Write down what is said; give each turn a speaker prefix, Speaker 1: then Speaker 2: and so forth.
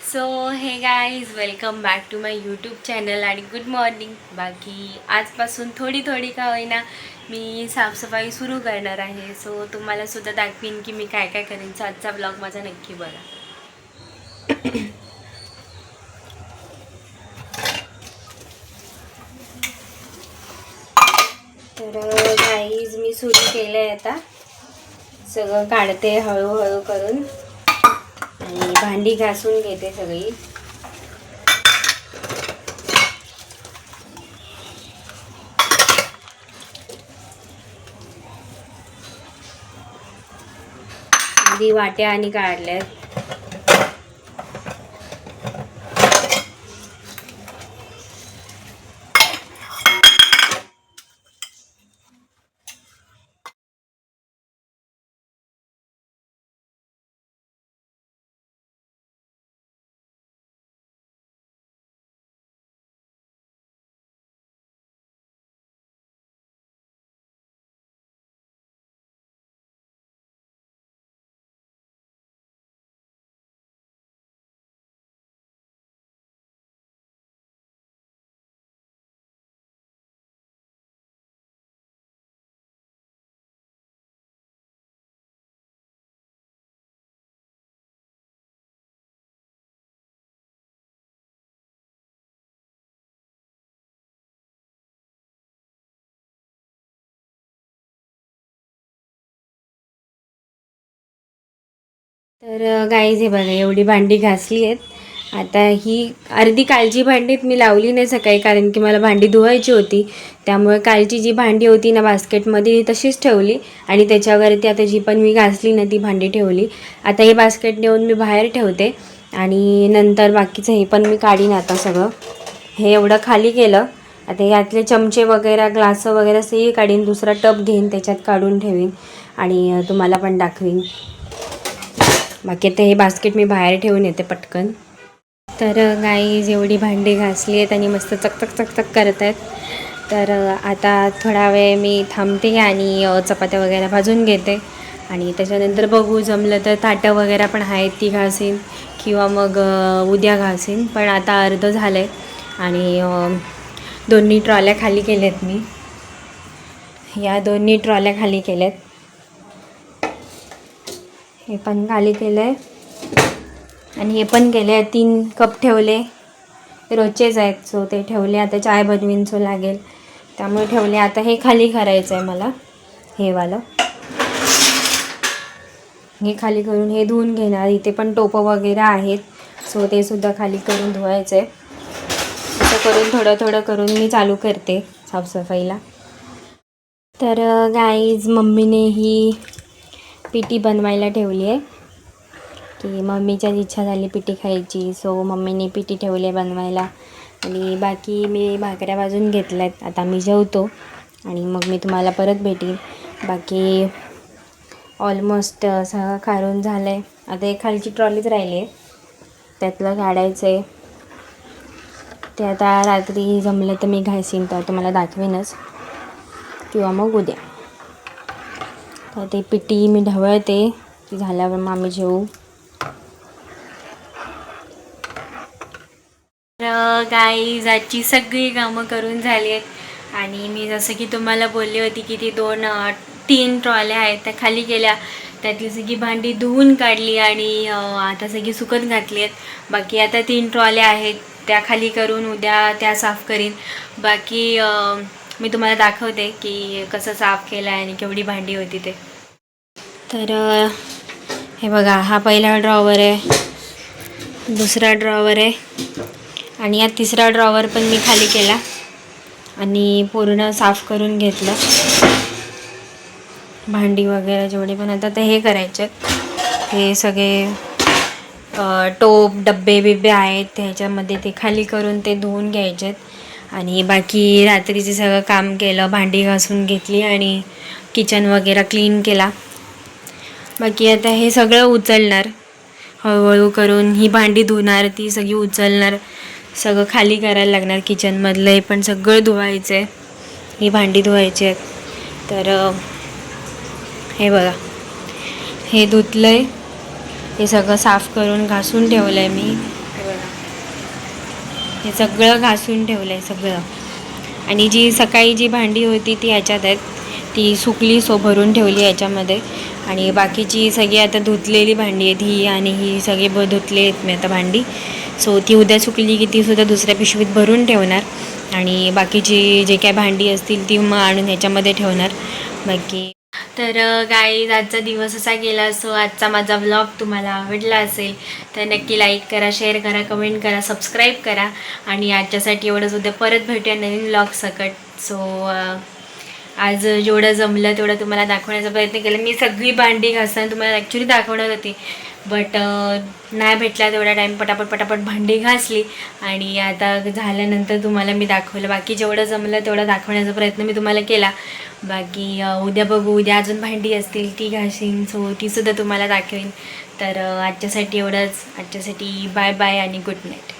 Speaker 1: So hey guys welcome back to my YouTube channel आणि good morning. बाकी आजपासून थोडी थोडी का होईना मी साफसफाई सुरू करणार आहे. सो तुम्हाला सुद्धा दाखवीन की मी काय काय करेन. सो आजचा ब्लॉग माझा नक्की बघा. तर गाईज मी सुरू केलं आहे आता. सगळं काढते हळूहळू करून आणि भांडी घासून घेते सगळी. आधी वाट्या आणि काढल्यात. तर गाईज हे बघा एवढी भांडी घासली आहेत. आता ही अर्धी कालची भांडीत मी लावली नाही सकाळी, कारण की मला भांडी धुवायची होती. त्यामुळे कालची जी भांडी होती ना बास्केटमध्ये तशीच ठेवली आणि त्याच्यावरती आता जी पण मी घासली ना ती भांडी ठेवली. आता हे बास्केट नेऊन मी बाहेर ठेवते आणि नंतर बाकीचं हे पण मी काढीन. आता सगळं हे एवढं खाली केलं. आता यातले चमचे वगैरे ग्लास वगैरे सगळी काढीन. दुसरा टब घेईन त्याच्यात काढून ठेवीन आणि तुम्हाला पण दाखवीन. बाकी आता हे बास्केट मी बाहेर ठेवून येते पटकन. तर गाईज एवढी भांडी घासली आहेत आणि मस्त चकचक चकचक करत आहेत. तर आता थोडा वेळ मी थांबते आणि चपात्या वगैरे भाजून घेते आणि त्याच्यानंतर बघू जमलं तर ताटं वगैरे पण आहेत ती घासीन किंवा मग उद्या घासीन. पण आता अर्धं झालं आहे आणि दोन्ही ट्रॉल्या खाली केल्यात मी. या दोन्ही ट्रॉल्या खाली केल्यात. हे पण खाली केलं आहे आणि हे पण केले आहे. 3 कप ठेवले, रोजचेच आहेत. सो ते ठेवले. आता चाय बनवीन सो लागेल त्यामुळे ठेवले. आता हे खाली करायचं आहे मला. हे वालं हे खाली करून हे धुवून घेणार. इथे पण टोपं वगैरे आहेत सो ते सुद्धा खाली करून धुवायचं आहे. असं करून थोडं थोडं करून मी चालू करते साफसफाईला. तर गाईज मम्मीने ही पिठी बनवायला ठेवली आहे की मम्मीच्या इच्छा झाली पिठी खायची. सो मम्मीने पिठी ठेवली आहे बनवायला आणि बाकी मी भाकऱ्या भाजून घेतल्यात. आता मी जेवतो आणि मग मी तुम्हाला परत भेटीन. बाकी ऑलमोस्ट सगळं काढून झालं आहे. आता एक खालची ट्रॉलीच राहिली आहे, त्यातलं काढायचं आहे. ते आता रात्री जमलं तर मी घासीन तर तुम्हाला दाखवेनच किंवा मग उद्या. तर ते पिठी मी ढवळते, ती झाल्यावर मग आम्ही जेवू. तर गाईज आजची सगळी कामं करून झाली आहेत आणि मी जसं की तुम्हाला बोलली होती की ती 3 ट्रॉल्या आहेत त्या खाली केल्या. त्यातली सगळी भांडी धुवून काढली आणि आता सगळी सुकत घातली आहेत. बाकी आता 3 ट्रॉल्या आहेत त्या खाली करून उद्या त्या साफ करीन. बाकी मी तुम्हाला दाखवते की कसं साफ केलं आहे आणि केवढी भांडी होती ते. तर हे बघा हा पहिला ड्रॉवर आहे, दुसरा ड्रॉवर आहे आणि या तिसरा ड्रॉवर पण मी खाली केला आणि पूर्ण साफ करून घेतलं. भांडी वगैरे जेवढे पण आता ते हे करायचे. हे सगळे टोप डब्बे बिब्बे आहेत त्याच्यामध्ये ते खाली करून ते धुवून घ्यायचे. आणि बाकी रात्रीचे सगळं काम केलं, भांडी घासून घेतली आणि किचन वगैरे क्लीन केला. बाकी आता हे सगळं उचलणार हळूहळू करून. ही भांडी धुणार, ती सगळी उचलणार, सगळं खाली करायला लागणार. किचनमधलं हे पण सगळं धुवायचं आहे, ही भांडी धुवायची आहेत. तर हे बघा हे धुतलं आहे, हे सगळं साफ करून घासून ठेवलं आहे मी हे सगळं घासून ठेवलं आहे सगळं. आणि जी सकाळी जी भांडी होती ती ह्याच्यात आहेत, ती सुकली भरून ठेवली ह्याच्यामध्ये. आणि बाकीची सगळी आता धुतलेली भांडी आहेत, ही आणि ही सगळी धुतली आहेत मी आता भांडी. सो ती उद्या सुकली की तीसुद्धा दुसऱ्या पिशवीत भरून ठेवणार. आणि बाकीची जे काय भांडी असतील ती मग आणून ह्याच्यामध्ये ठेवणार बाकी. तर गाईज आजचा दिवस असा गेला. सो आजचा माझा व्लॉग तुम्हाला आवडला असेल तर नक्की लाईक करा, शेअर करा, कमेंट करा, सबस्क्राईब करा. आणि आजच्यासाठी एवढंच. उद्या परत भेटूया नवीन व्लॉग सकट. सो आज जेवढं जमलं तेवढं तुम्हाला दाखवण्याचा प्रयत्न केला. मी सगळी भांडी घासताना तुम्हाला ॲक्च्युली दाखवणार होती, बट नाही भेटला तेवढा टाईम. पटापट भांडी घासली आणि आता झाल्यानंतर तुम्हाला मी दाखवलं. बाकी जेवढं जमलं तेवढं दाखवण्याचा प्रयत्न मी तुम्हाला केला. बाकी उद्या बघू, उद्या अजून भांडी असतील ती घासीन, सो तीसुद्धा तुम्हाला दाखवेन. तर आजच्यासाठी एवढंच. आजच्यासाठी बाय बाय आणि गुड नाईट.